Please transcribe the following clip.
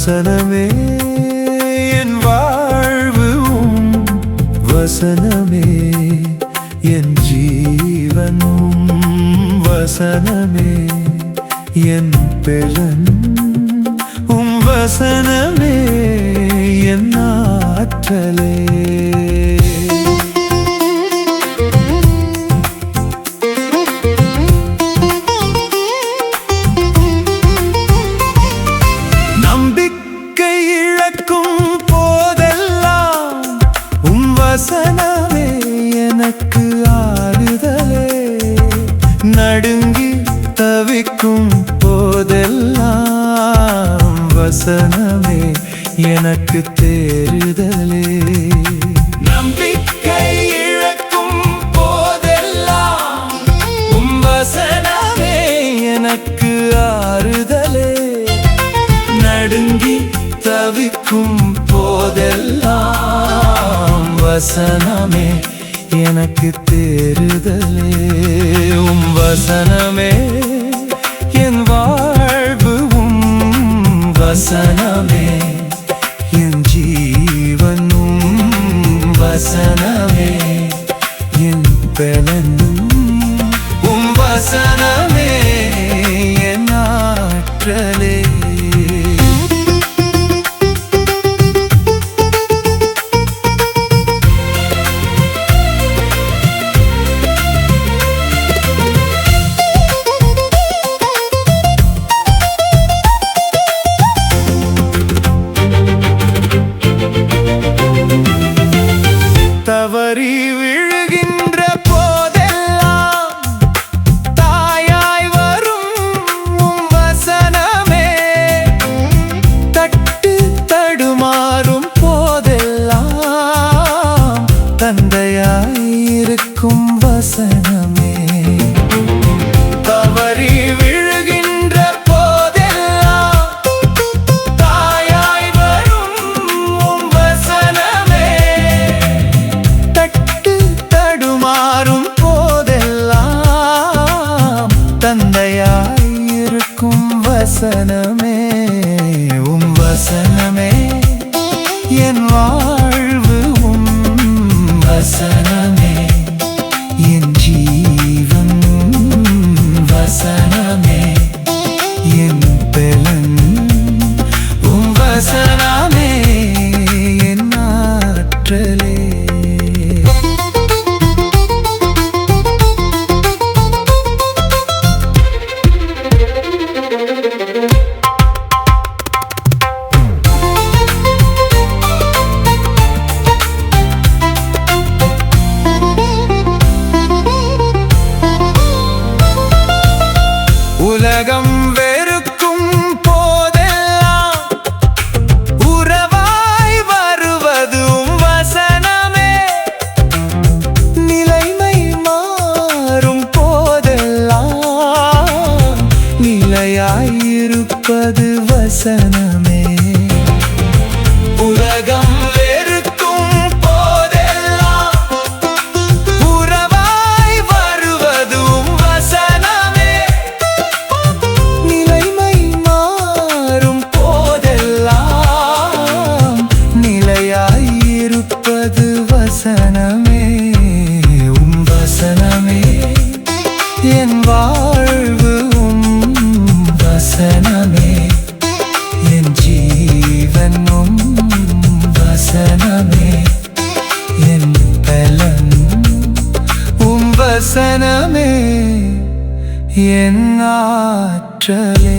வசனமே என் வாழ்வு வசனமே என் ஜீவனும் வசனமே என் பெலன் வசனமே என் ஆற்றலே நம்பிக்கை இழக்கும் போதெல்லாம் வசனமே எனக்கு ஆறுதலே நடுங்கி தவிக்கும் போதெல்லாம் வசனமே எனக்கு தேறுதலே நம்பிக்கை இழக்கும் போதெல்லாம் வசனமே எனக்கு ஆறுதலே நடுங்கி தவிக்கும் போதெல்லாம் வசனமே எனக்கு தேறுதலே வசனமே என் வாழ்வு வசனமே என் ஜீவனும் வசனமே என் பெலன் வசனமே என் ஆற்றலே தவறி விழுகின்ற போதெல்லாம் தாயாய் வரும் வசனமே தட்டு தடுமாறும் போதெல்லாம் தந்தையாய் இருக்கும் வசனமே தவறி விழுகின்ற போதெல்லாம் தாயாய் வரும் வசனமே தடுமாறும் போதெல்லாம் தந்தையாயிருக்கும் வசனமே வசனமே என் வாழ்வு வசனமே என் ஜீவன் வசனமே என் பெலன் வசனமே என் ஆற்றலே உலகம் வெறுக்கும் போதெல்லாம் உறவாய் வருவதும் வசனமே நிலைமை மாறும் போதெல்லாம் நிலையாயிருப்பது வசனமே உலகம் வெறுக்கும் போதெல்லாம் உறவாய் வருவதும் வசனமே நிலைமை மாறும் போதெல்லாம் நிலையாயிருப்பது வசனமே வசனமே என் வாழ்வு வசனமே என் ஜீவனும் வசனமே என் பலன் வசனமே என் ஆற்றலே